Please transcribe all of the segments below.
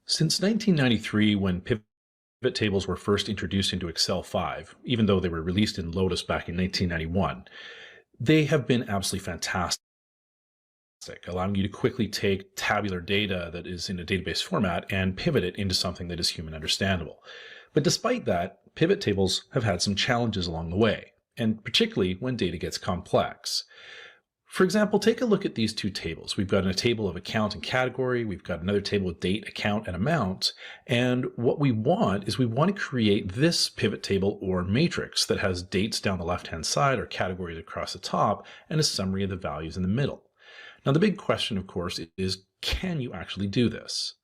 Since 1993, when pivot tables were first introduced into Excel 5, even though they were released in Lotus back in 1991, they have been absolutely fantastic, allowing you to quickly take tabular data that is in a database format and pivot it into something that is human understandable. But despite that, pivot tables have had some challenges along the way, and particularly when data gets complex. For example, take a look at these two tables. We've got a table of account and category. We've got another table with date, account, and amount. And what we want is we want to create this pivot table or matrix that has dates down the left-hand side or categories across the top and a summary of the values in the middle. Now, the big question, of course, is can you actually do this?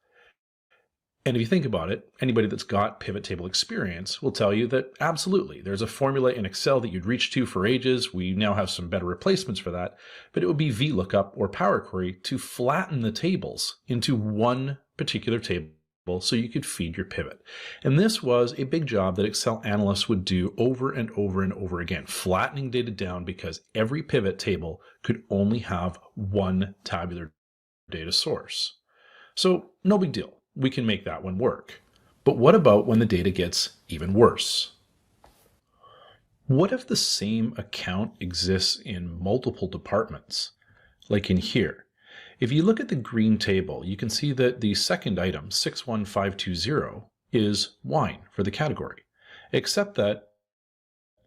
And if you think about it, anybody that's got pivot table experience will tell you that absolutely, there's a formula in Excel that you'd reach to for ages. We now have some better replacements for that, but it would be VLOOKUP or Power Query to flatten the tables into one particular table so you could feed your pivot. And this was a big job that Excel analysts would do over and over and over again, flattening data down because every pivot table could only have one tabular data source. So no big deal. We can make that one work. But what about when the data gets even worse? What if the same account exists in multiple departments, like in here? If you look at the green table, you can see that the second item, 61520, is wine for the category, except that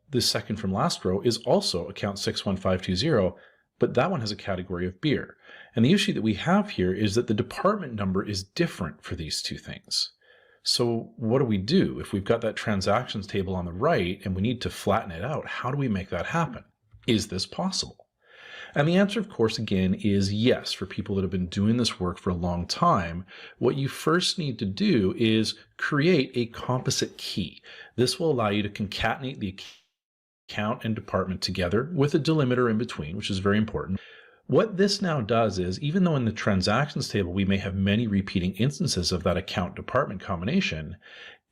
the second from last row is also account 61520, but that one has a category of beer. And the issue that we have here is that the department number is different for these two things. So what do? If we've got that transactions table on the right and we need to flatten it out, how do we make that happen? Is this possible? And the answer, of course, again, is yes. For people that have been doing this work for a long time, what you first need to do is create a composite key. This will allow you to concatenate the account and department together with a delimiter in between, which is very important. What this now does is, even though in the transactions table we may have many repeating instances of that account department combination,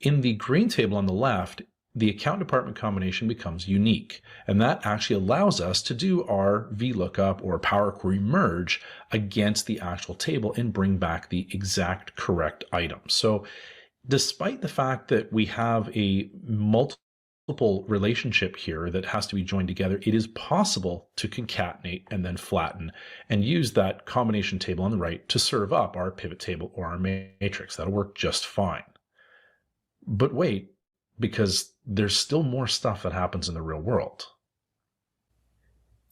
in the green table on the left, the account department combination becomes unique. And that actually allows us to do our VLOOKUP or Power Query merge against the actual table and bring back the exact correct item. So despite the fact that we have a multiple relationship here that has to be joined together, it is possible to concatenate and then flatten and use that combination table on the right to serve up our pivot table or our matrix. That'll work just fine. But wait, because there's still more stuff that happens in the real world.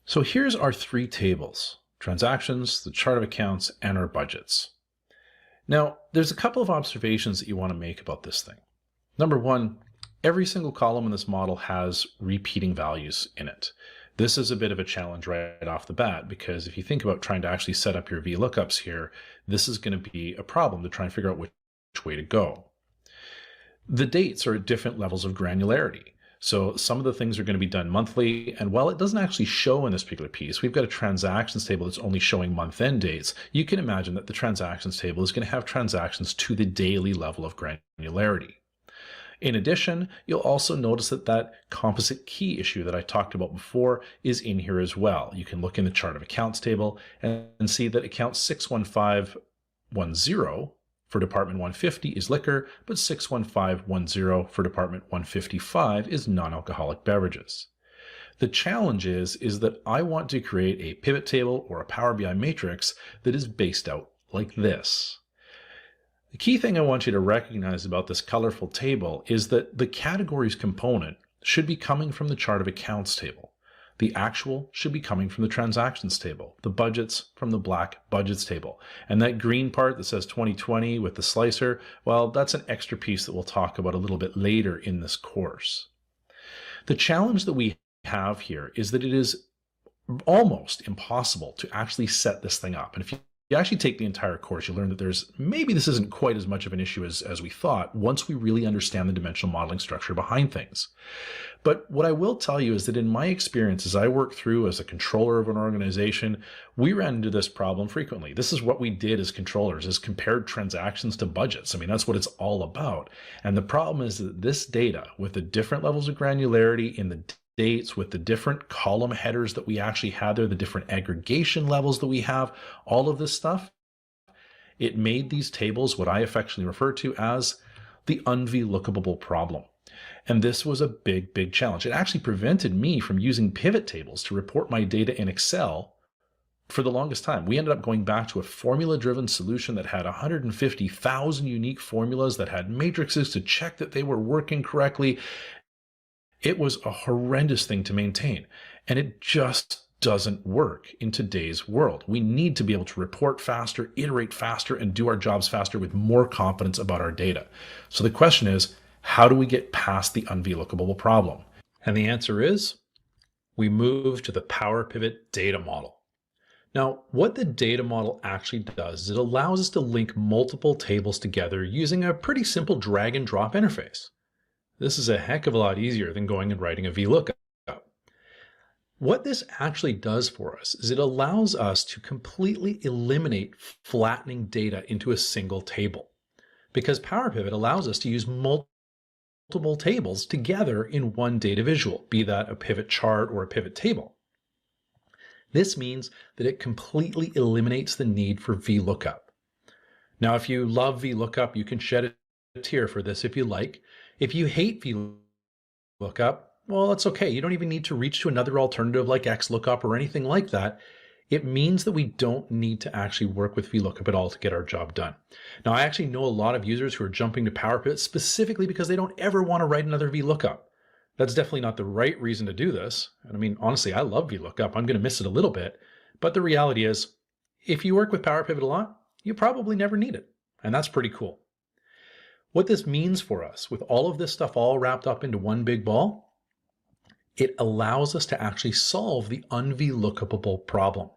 So here's our three tables: transactions, the chart of accounts, and our budgets. Now, there's a couple of observations that you want to make about this thing. Number one, every single column in this model has repeating values in it. This is a bit of a challenge right off the bat, because if you think about trying to actually set up your VLOOKUPs here, this is going to be a problem to try and figure out which way to go. The dates are at different levels of granularity. So some of the things are going to be done monthly, and while it doesn't actually show in this particular piece, we've got a transactions table that's only showing month-end dates. You can imagine that the transactions table is going to have transactions to the daily level of granularity. In addition, you'll also notice that that composite key issue that I talked about before is in here as well. You can look in the chart of accounts table and see that account 61510 for department 150 is liquor, but 61510 for department 155 is non-alcoholic beverages. The challenge is that I want to create a pivot table or a Power BI matrix that is based out like this. The key thing I want you to recognize about this colorful table is that the categories component should be coming from the chart of accounts table. The actual should be coming from the transactions table, the budgets from the black budgets table. And that green part that says 2020 with the slicer, well, that's an extra piece that we'll talk about a little bit later in this course. The challenge that we have here is that it is almost impossible to actually set this thing up. And if you actually take the entire course, you'll learn that maybe this isn't quite as much of an issue as we thought once we really understand the dimensional modeling structure behind things. But what I will tell you is that in my experience, as I worked through as a controller of an organization, we ran into this problem frequently. This is what we did as controllers, is compared transactions to budgets. I mean, that's what it's all about. And the problem is that this data, with the different levels of granularity in the dates, with the different column headers that we actually had there, the different aggregation levels that we have, all of this stuff, It made these tables what I affectionately refer to as the UnVLOOKUPable problem. And this was a big, big challenge. It actually prevented me from using pivot tables to report my data in Excel for the longest time. We ended up going back to a formula-driven solution that had 150,000 unique formulas, that had matrices to check that they were working correctly. It was a horrendous thing to maintain, and it just doesn't work in today's world. We need to be able to report faster, iterate faster, and do our jobs faster with more confidence about our data. So the question is, how do we get past the UnVLOOKUPable problem? And the answer is, we move to the Power Pivot data model. Now, what the data model actually does is it allows us to link multiple tables together using a pretty simple drag and drop interface. This is a heck of a lot easier than going and writing a VLOOKUP. What this actually does for us is it allows us to completely eliminate flattening data into a single table, because Power Pivot allows us to use multiple tables together in one data visual, be that a pivot chart or a pivot table. This means that it completely eliminates the need for VLOOKUP. Now, if you love VLOOKUP, you can shed a tear for this if you like. If you hate VLOOKUP, well, that's okay. You don't even need to reach to another alternative like XLOOKUP or anything like that. It means that we don't need to actually work with VLOOKUP at all to get our job done. Now, I actually know a lot of users who are jumping to Power Pivot specifically because they don't ever want to write another VLOOKUP. That's definitely not the right reason to do this. And I mean, honestly, I love VLOOKUP. I'm going to miss it a little bit. But the reality is, if you work with Power Pivot a lot, you probably never need it. And that's pretty cool. What this means for us, with all of this stuff all wrapped up into one big ball, it allows us to actually solve the UnVLOOKUPable problem.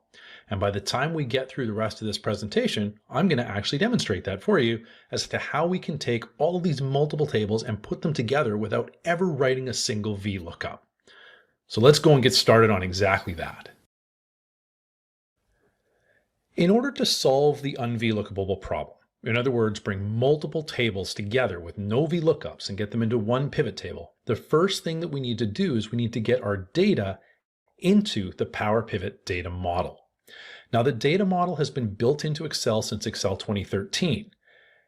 And by the time we get through the rest of this presentation, I'm going to actually demonstrate that for you as to how we can take all of these multiple tables and put them together without ever writing a single VLOOKUP. So let's go and get started on exactly that. In order to solve the UnVLOOKUPable problem, in other words, bring multiple tables together with no VLOOKUPs and get them into one pivot table, the first thing that we need to do is we need to get our data into the Power Pivot data model. Now, the data model has been built into Excel since Excel 2013.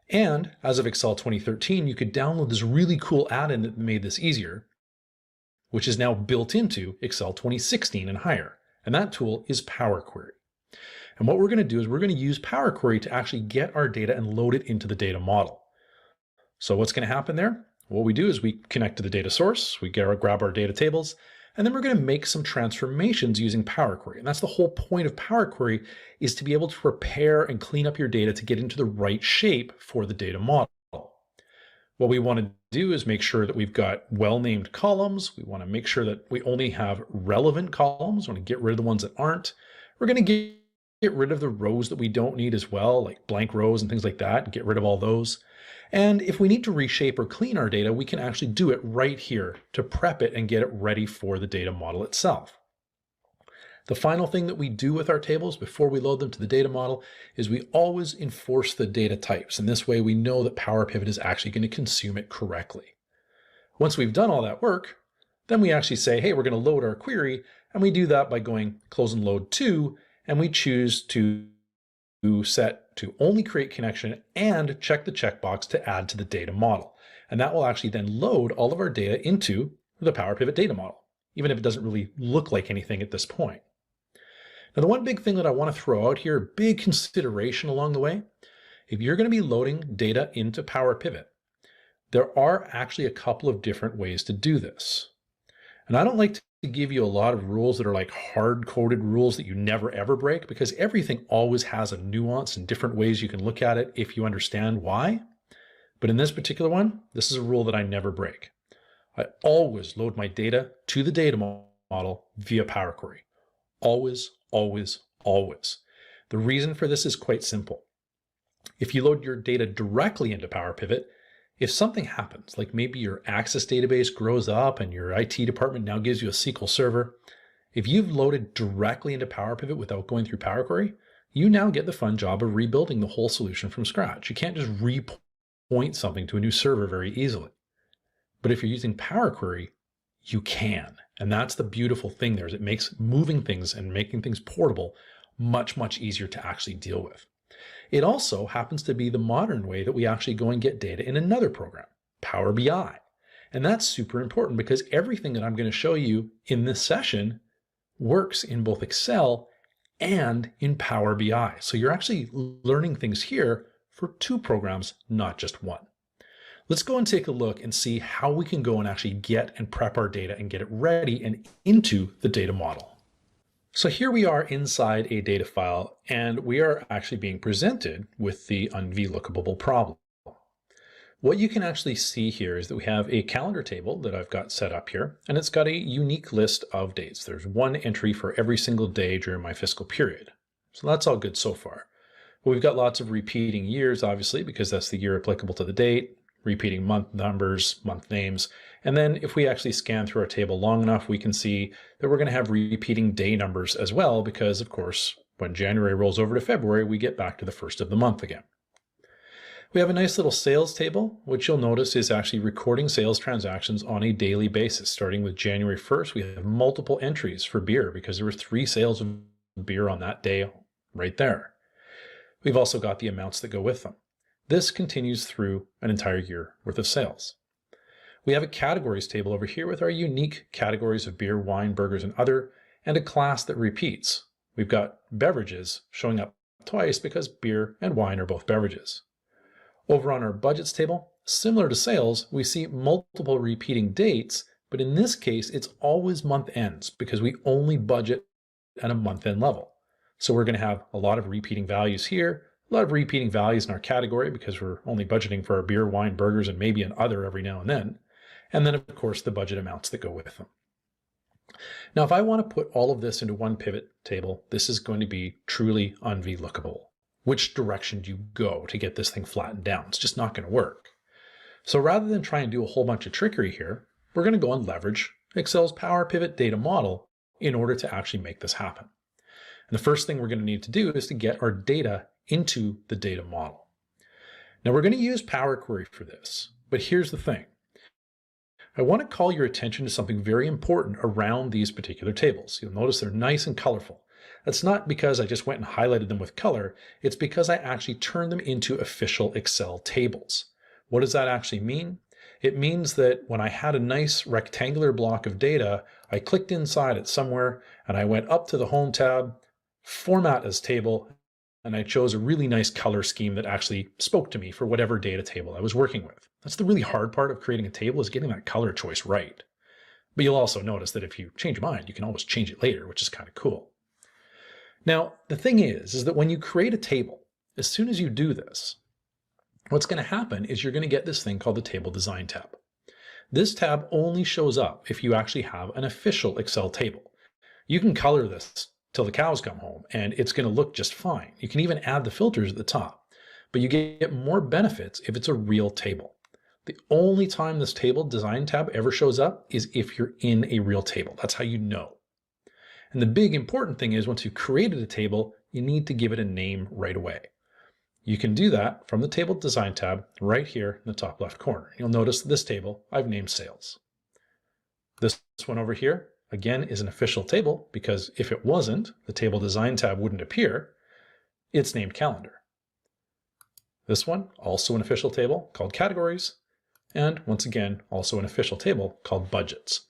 And as of Excel 2013, you could download this really cool add-in that made this easier, which is now built into Excel 2016 and higher. And that tool is Power Query. And what we're going to do is we're going to use Power Query to actually get our data and load it into the data model. So what's going to happen there? What we do is we connect to the data source, we grab our data tables, and then we're going to make some transformations using Power Query. And that's the whole point of Power Query, is to be able to prepare and clean up your data to get into the right shape for the data model. What we want to do is make sure that we've got well-named columns. We want to make sure that we only have relevant columns. We want to get rid of the ones that aren't. We're going to get rid of the rows that we don't need as well, like blank rows and things like that, and get rid of all those. And if we need to reshape or clean our data, we can actually do it right here to prep it and get it ready for the data model itself. The final thing that we do with our tables before we load them to the data model is we always enforce the data types. And this way we know that Power Pivot is actually going to consume it correctly. Once we've done all that work, then we actually say, hey, we're going to load our query. And we do that by going close and load to, and we choose to set to only create connection and check the checkbox to add to the data model. And that will actually then load all of our data into the Power Pivot data model, even if it doesn't really look like anything at this point. Now, the one big thing that I want to throw out here, big consideration along the way, if you're going to be loading data into Power Pivot, there are actually a couple of different ways to do this. And I don't like to give you a lot of rules that are like hard-coded rules that you never ever break, because everything always has a nuance and different ways you can look at it if you understand why. But in this particular one, this is a rule that I never break. I always load my data to the data model via Power Query. Always, always, always. The reason for this is quite simple. If you load your data directly into Power Pivot, if something happens, like maybe your Access database grows up and your IT department now gives you a SQL server, if you've loaded directly into Power Pivot without going through Power Query, you now get the fun job of rebuilding the whole solution from scratch. You can't just repoint something to a new server very easily. But if you're using Power Query, you can. And that's the beautiful thing there, is it makes moving things and making things portable much, much easier to actually deal with. It also happens to be the modern way that we actually go and get data in another program, Power BI. And that's super important because everything that I'm going to show you in this session works in both Excel and in Power BI. So you're actually learning things here for two programs, not just one. Let's go and take a look and see how we can go and actually get and prep our data and get it ready and into the data model. So here we are inside a data file, and we are actually being presented with the UnVLOOKUPable problem. What you can actually see here is that we have a calendar table that I've got set up here, and it's got a unique list of dates. There's one entry for every single day during my fiscal period. So that's all good so far. But we've got lots of repeating years, obviously, because that's the year applicable to the date, repeating month numbers, month names. And then if we actually scan through our table long enough, we can see that we're going to have repeating day numbers as well, because of course, when January rolls over to February, we get back to the first of the month again. We have a nice little sales table, which you'll notice is actually recording sales transactions on a daily basis. Starting with January 1st, we have multiple entries for beer because there were 3 sales of beer on that day right there. We've also got the amounts that go with them. This continues through an entire year worth of sales. We have a categories table over here with our unique categories of beer, wine, burgers, and other, and a class that repeats. We've got beverages showing up twice because beer and wine are both beverages. Over on our budgets table, similar to sales, we see multiple repeating dates, but in this case, it's always month ends because we only budget at a month end level. So we're going to have a lot of repeating values here, a lot of repeating values in our category because we're only budgeting for our beer, wine, burgers, and maybe an other every now and then. And then, of course, the budget amounts that go with them. Now, if I want to put all of this into one pivot table, this is going to be truly UnVLOOKUPable. Which direction do you go to get this thing flattened down? It's just not going to work. So rather than try and do a whole bunch of trickery here, we're going to go and leverage Excel's Power Pivot data model in order to actually make this happen. And the first thing we're going to need to do is to get our data into the data model. Now we're going to use Power Query for this, but here's the thing. I want to call your attention to something very important around these particular tables. You'll notice they're nice and colorful. That's not because I just went and highlighted them with color. It's because I actually turned them into official Excel tables. What does that actually mean? It means that when I had a nice rectangular block of data, I clicked inside it somewhere and I went up to the Home tab, Format as Table, and I chose a really nice color scheme that actually spoke to me for whatever data table I was working with. That's the really hard part of creating a table, is getting that color choice right. But you'll also notice that if you change your mind, you can always change it later, which is kind of cool. Now, the thing is that when you create a table, as soon as you do this, what's going to happen is you're going to get this thing called the Table Design tab. This tab only shows up if you actually have an official Excel table. You can color this till the cows come home, and it's going to look just fine. You can even add the filters at the top, but you get more benefits if it's a real table. The only time this Table Design tab ever shows up is if you're in a real table. That's how you know. And the big important thing is once you've created a table, you need to give it a name right away. You can do that from the Table Design tab right here in the top left corner. You'll notice this table I've named Sales. This one over here, again, is an official table because if it wasn't, the Table Design tab wouldn't appear. It's named Calendar. This one, also an official table called Categories, and once again, also an official table called Budgets.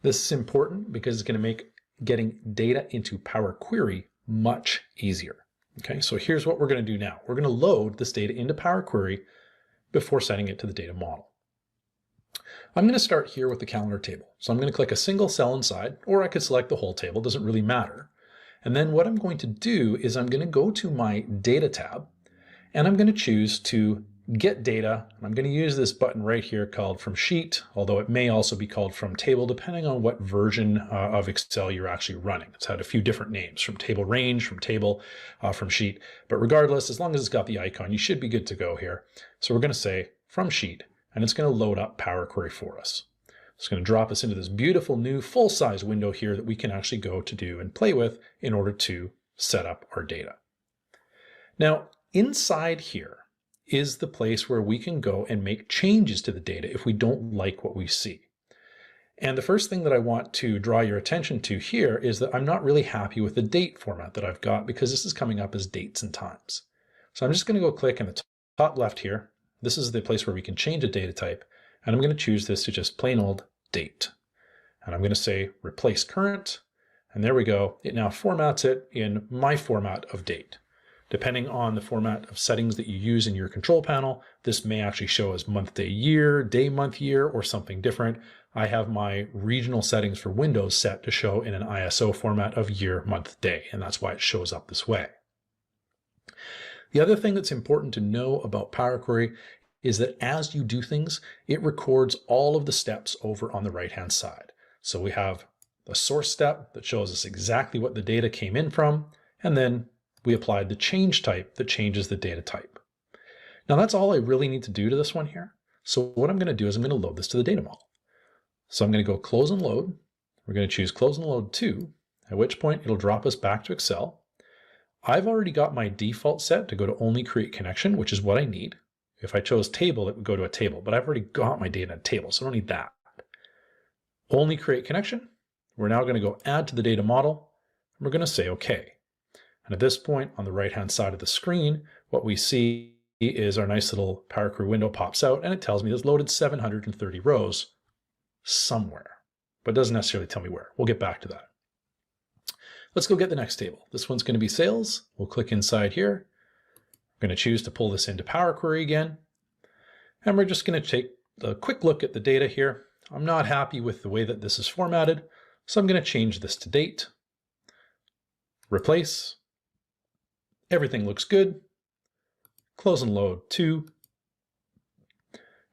This is important because it's going to make getting data into Power Query much easier. Okay, so here's what we're going to do now. We're going to load this data into Power Query before sending it to the data model. I'm going to start here with the calendar table. So I'm going to click a single cell inside, or I could select the whole table, doesn't really matter. And then what I'm going to do is I'm going to go to my Data tab, and I'm going to choose to get data. I'm going to use this button right here called From Sheet, although it may also be called From Table, depending on what version of Excel you're actually running. It's had a few different names, from Table Range, from Table, from Sheet. But regardless, as long as it's got the icon, you should be good to go here. So we're going to say From Sheet, and it's going to load up Power Query for us. It's going to drop us into this beautiful new full-size window here that we can actually go to do and play with in order to set up our data. Now, inside here is the place where we can go and make changes to the data if we don't like what we see. And the first thing that I want to draw your attention to here is that I'm not really happy with the date format that I've got because this is coming up as dates and times. So I'm just going to go click in the top left here. This is the place where we can change a data type. And I'm going to choose this to just plain old date. And I'm going to say replace current. And there we go. It now formats it in my format of date. Depending on the format of settings that you use in your control panel, this may actually show as month, day, month, year, or something different. I have my regional settings for Windows set to show in an ISO format of year, month, day, and that's why it shows up this way. The other thing that's important to know about Power Query is that as you do things, it records all of the steps over on the right-hand side. So we have the source step that shows us exactly what the data came in from, and then we applied the change type that changes the data type. Now that's all I really need to do to this one here. So what I'm going to do is I'm going to load this to the data model. So I'm going to go close and load. We're going to choose close and load to, at which point it'll drop us back to Excel. I've already got my default set to go to only create connection, which is what I need. If I chose table, it would go to a table, but I've already got my data in a table, so I don't need that. Only create connection. We're now going to go add to the data model, and we're going to say OK. And at this point, on the right-hand side of the screen, what we see is our nice little Power Query window pops out, and it tells me there's loaded 730 rows somewhere, but it doesn't necessarily tell me where. We'll get back to that. Let's go get the next table. This one's going to be sales. We'll click inside here. We're going to choose to pull this into Power Query again. And we're just going to take a quick look at the data here. I'm not happy with the way that this is formatted, so I'm going to change this to date. Replace. Everything looks good. Close and load to.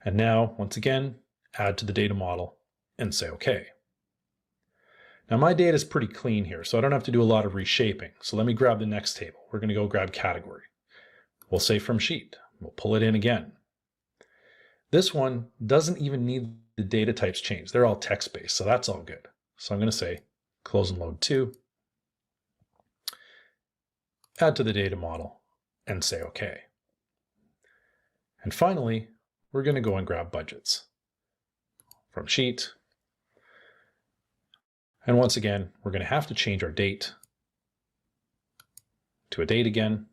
And now, once again, add to the data model and say OK. Now my data is pretty clean here, so I don't have to do a lot of reshaping. So let me grab the next table. We're going to go grab category. We'll say from sheet. We'll pull it in again. This one doesn't even need the data types changed. They're all text-based, so that's all good. So I'm going to say close and load to, add to the data model, and say OK. And finally, we're going to go and grab budgets from sheet. And once again, we're going to have to change our date to a date again,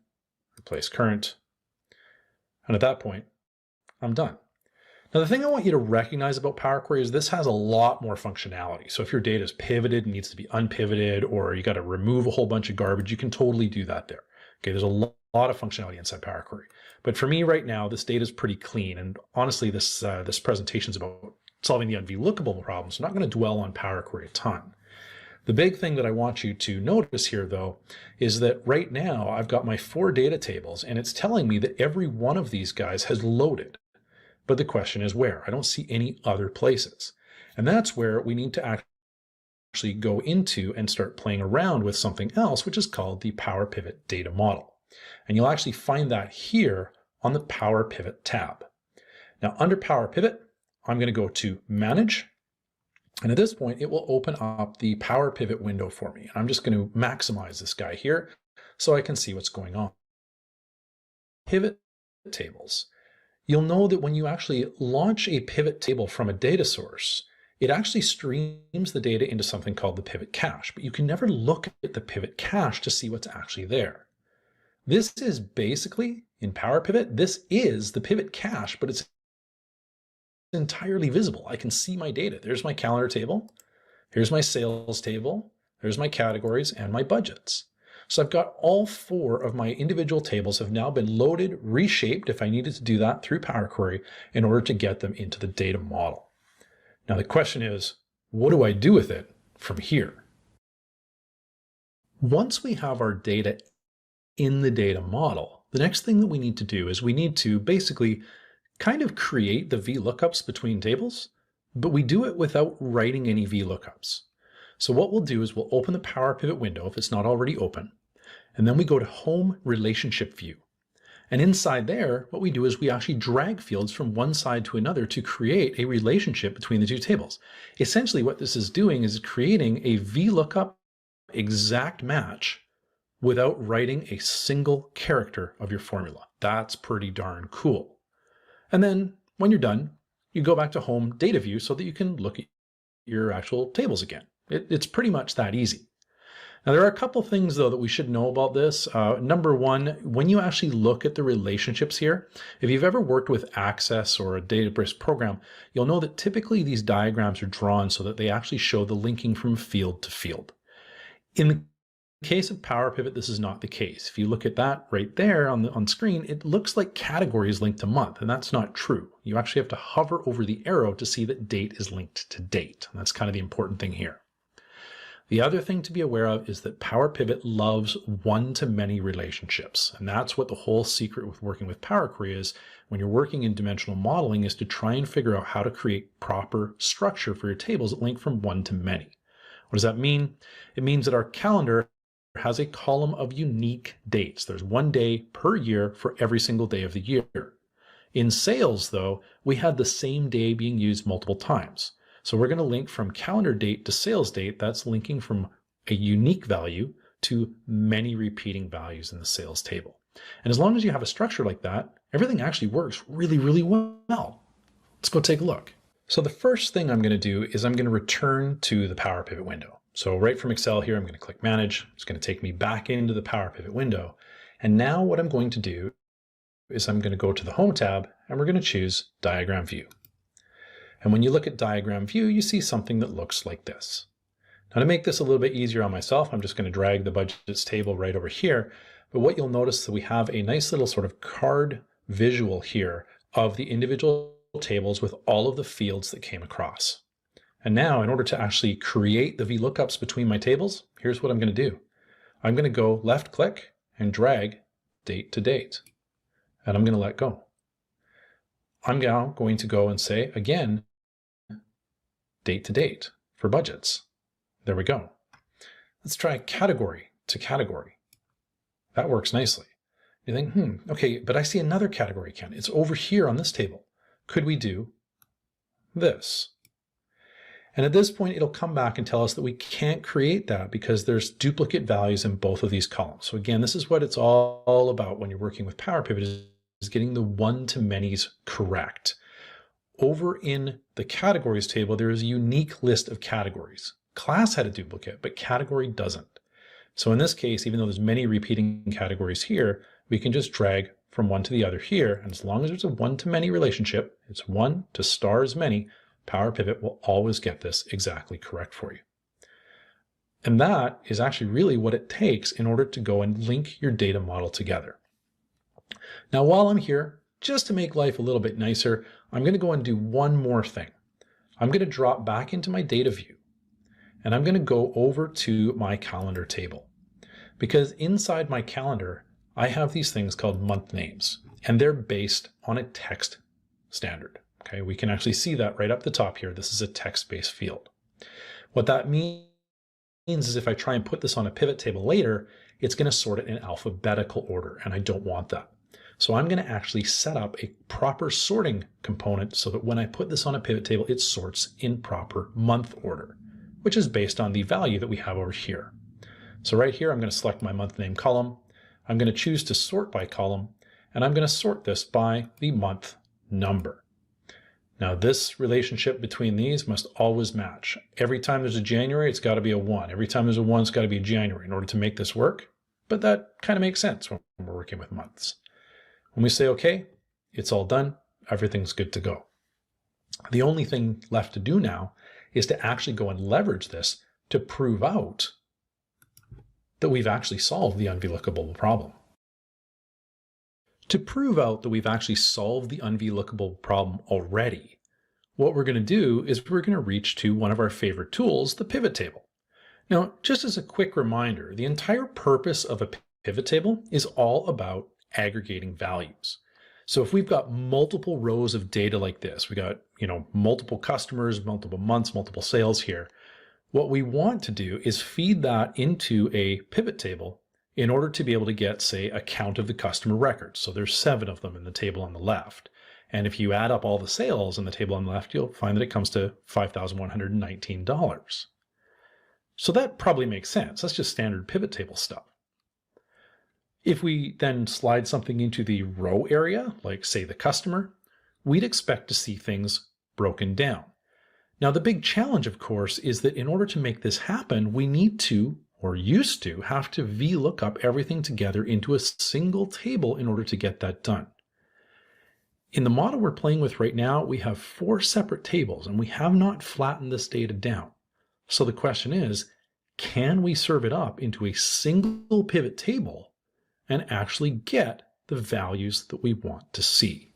replace current. And at that point, I'm done. Now, the thing I want you to recognize about Power Query is this has a lot more functionality. So if your data is pivoted and needs to be unpivoted, or you got to remove a whole bunch of garbage, you can totally do that there. Okay, there's a lot of functionality inside Power Query. But for me right now, this data is pretty clean. And honestly, this presentation is about solving the UnVLOOKUPable problem. So I'm not going to dwell on Power Query a ton. The big thing that I want you to notice here, though, is that right now I've got my 4 data tables, and it's telling me that every one of these guys has loaded. But the question is where? I don't see any other places. And that's where we need to actually go into and start playing around with something else, which is called the Power Pivot Data Model. And you'll actually find that here on the Power Pivot tab. Now, under Power Pivot, I'm going to go to Manage. And at this point, it will open up the Power Pivot window for me. And I'm just going to maximize this guy here so I can see what's going on. Pivot tables. You'll know that when you actually launch a pivot table from a data source, it actually streams the data into something called the pivot cache, but you can never look at the pivot cache to see what's actually there. This is basically, in Power Pivot, this is the pivot cache, but it's entirely visible. I can see my data. There's my calendar table. Here's my sales table. There's my categories and my budgets. So I've got all 4 of my individual tables have now been loaded, reshaped if I needed to do that through Power Query in order to get them into the data model. Now the question is, what do I do with it from here? Once we have our data in the data model, the next thing that we need to do is we need to basically kind of create the VLOOKUPs between tables, but we do it without writing any VLOOKUPs. So what we'll do is we'll open the Power Pivot window if it's not already open, and then we go to Home Relationship View. And inside there, what we do is we actually drag fields from one side to another to create a relationship between the 2 tables. Essentially what this is doing is creating a VLOOKUP exact match without writing a single character of your formula. That's pretty darn cool. And then when you're done, you go back to Home Data View so that you can look at your actual tables again. It's pretty much that easy. Now, there are a couple things, though, that we should know about this. Number one, when you actually look at the relationships here, if you've ever worked with Access or a Databricks program, you'll know that typically these diagrams are drawn so that they actually show the linking from field to field. In the case of Power Pivot, this is not the case. If you look at that right there on screen, it looks like category is linked to month, and that's not true. You actually have to hover over the arrow to see that date is linked to date. And that's kind of the important thing here. The other thing to be aware of is that Power Pivot loves one-to-many relationships. And that's what the whole secret with working with Power Query is when you're working in dimensional modeling, is to try and figure out how to create proper structure for your tables that link from one to many. What does that mean? It means that our calendar has a column of unique dates. There's one day per year for every single day of the year. In sales, though, we had the same day being used multiple times. So we're going to link from calendar date to sales date. That's linking from a unique value to many repeating values in the sales table. And as long as you have a structure like that, everything actually works really, really well. Let's go take a look. So the first thing I'm going to do is I'm going to return to the Power Pivot window. So right from Excel here, I'm going to click Manage. It's going to take me back into the Power Pivot window. And now what I'm going to do is I'm going to go to the Home tab and we're going to choose Diagram View. And when you look at Diagram View, you see something that looks like this. Now, to make this a little bit easier on myself, I'm just going to drag the budgets table right over here. But what you'll notice is that we have a nice little sort of card visual here of the individual tables with all of the fields that came across. And now, in order to actually create the VLOOKUPs between my tables, here's what I'm going to do. I'm going to go left click and drag date to date. And I'm going to let go. I'm now going to go and say, again, date to date for budgets. There we go. Let's try category to category. That works nicely. You think, okay, but I see another category, Ken. It's over here on this table. Could we do this? And at this point, it'll come back and tell us that we can't create that because there's duplicate values in both of these columns. So again, this is what it's all about when you're working with Power Pivot, is getting the one-to-manys correct. Over in the categories table, there is a unique list of categories. Class had a duplicate, but category doesn't. So in this case, even though there's many repeating categories here, we can just drag from one to the other here. And as long as there's a one-to-many relationship, it's one to stars many, Power Pivot will always get this exactly correct for you. And that is actually really what it takes in order to go and link your data model together. Now, while I'm here, just to make life a little bit nicer, I'm going to go and do one more thing. I'm going to drop back into my data view, and I'm going to go over to my calendar table. Because inside my calendar, I have these things called month names, and they're based on a text standard. Okay, we can actually see that right up the top here. This is a text-based field. What that means is if I try and put this on a pivot table later, it's going to sort it in alphabetical order, and I don't want that. So I'm going to actually set up a proper sorting component so that when I put this on a pivot table, it sorts in proper month order, which is based on the value that we have over here. So right here, I'm going to select my month name column. I'm going to choose to sort by column, and I'm going to sort this by the month number. Now, this relationship between these must always match. Every time there's a January, it's got to be a 1. Every time there's a 1, it's got to be a January in order to make this work. But that kind of makes sense when we're working with months. When we say, okay, it's all done, everything's good to go. The only thing left to do now is to actually go and leverage this to prove out that we've actually solved the UnVLOOKUPable problem. To prove out that we've actually solved the UnVLOOKUPable problem already, what we're going to do is we're going to reach to one of our favorite tools, the pivot table. Now, just as a quick reminder, the entire purpose of a pivot table is all about aggregating values. So if we've got multiple rows of data like this, we got, multiple customers, multiple months, multiple sales here. What we want to do is feed that into a pivot table in order to be able to get, say, a count of the customer records. So there's 7 of them in the table on the left. And if you add up all the sales in the table on the left, you'll find that it comes to $5,119. So that probably makes sense. That's just standard pivot table stuff. If we then slide something into the row area, like say the customer, we'd expect to see things broken down. Now, the big challenge, of course, is that in order to make this happen, we need to, or used to, have to VLOOKUP everything together into a single table in order to get that done. In the model we're playing with right now, we have 4 separate tables, and we have not flattened this data down. So the question is, can we serve it up into a single pivot table and actually get the values that we want to see?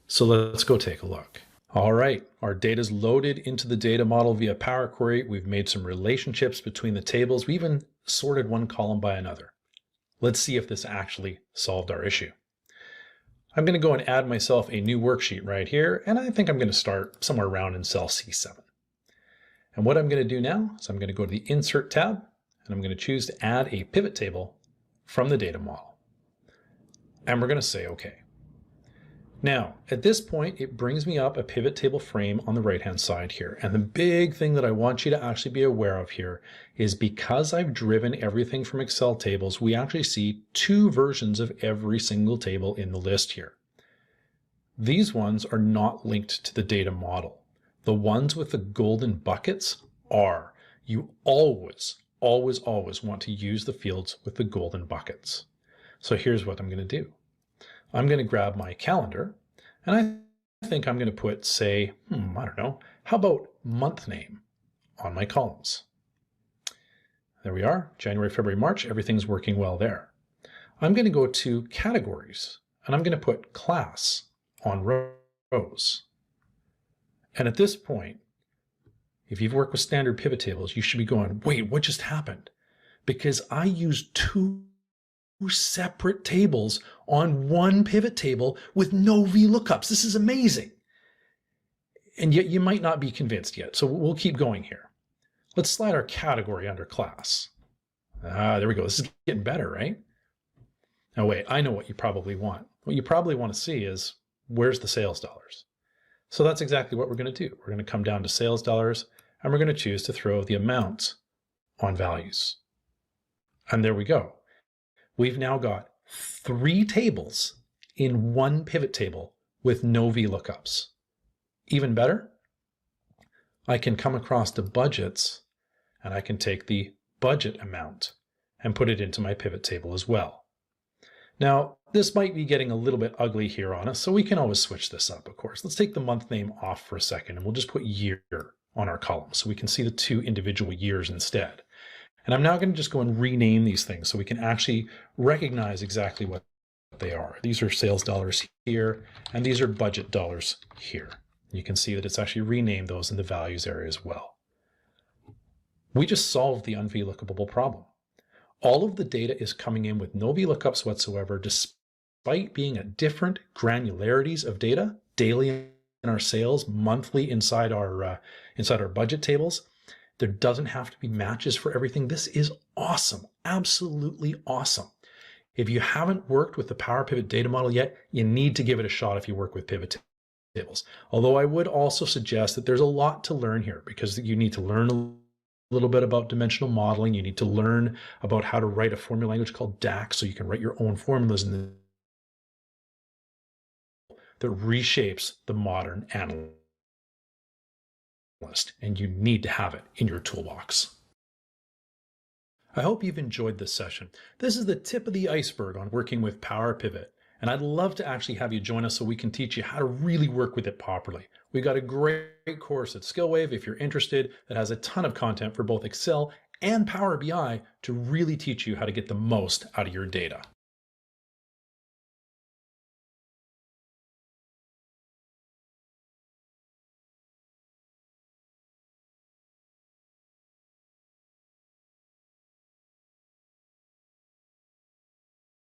So let's go take a look. All right, our data is loaded into the data model via Power Query. We've made some relationships between the tables. We even sorted one column by another. Let's see if this actually solved our issue. I'm going to go and add myself a new worksheet right here, and I think I'm going to start somewhere around in cell C7. And what I'm going to do now is I'm going to go to the Insert tab, and I'm going to choose to add a pivot table from the data model. And we're going to say OK. Now, at this point, it brings me up a pivot table frame on the right-hand side here. And the big thing that I want you to actually be aware of here is because I've driven everything from Excel tables, we actually see 2 versions of every single table in the list here. These ones are not linked to the data model. The ones with the golden buckets are. You always want to use the fields with the golden buckets. So here's what I'm going to do. I'm going to grab my calendar, and I think I'm going to put, say, I don't know, how about month name on my columns? There we are, January, February, March, everything's working well there. I'm going to go to categories, and I'm going to put class on rows. And at this point, if you've worked with standard pivot tables, you should be going, wait, what just happened? Because I used 2 separate tables on one pivot table with no VLOOKUPs. This is amazing. And yet you might not be convinced yet. So we'll keep going here. Let's slide our category under class. There we go. This is getting better, right? Now wait, I know what you probably want. What you probably want to see is, where's the sales dollars? So that's exactly what we're going to do. We're going to come down to sales dollars, and we're going to choose to throw the amounts on values. And there we go. We've now got 3 tables in one pivot table with no VLOOKUPs. Even better, I can come across to budgets, and I can take the budget amount and put it into my pivot table as well. Now, this might be getting a little bit ugly here on us, so we can always switch this up, of course. Let's take the month name off for a second, and we'll just put year on our column so we can see the 2 individual years instead. And I'm now going to just go and rename these things so we can actually recognize exactly what they are. These are sales dollars here, and these are budget dollars here. You can see that it's actually renamed those in the values area as well. We just solved the UnVLOOKUPable problem. All of the data is coming in with no VLOOKUPs whatsoever, despite being at different granularities of data, daily in our sales, monthly inside our budget tables. There doesn't have to be matches for everything. This is awesome, absolutely awesome. If you haven't worked with the Power Pivot data model yet, you need to give it a shot if you work with pivot tables. Although I would also suggest that there's a lot to learn here because you need to learn a little bit about dimensional modeling. You need to learn about how to write a formula language called DAX so you can write your own formulas that reshapes the modern analyst. And you need to have it in your toolbox. I hope you've enjoyed this session. This is the tip of the iceberg on working with Power Pivot, and I'd love to actually have you join us so we can teach you how to really work with it properly. We've got a great course at SkillWave if you're interested that has a ton of content for both Excel and Power BI to really teach you how to get the most out of your data.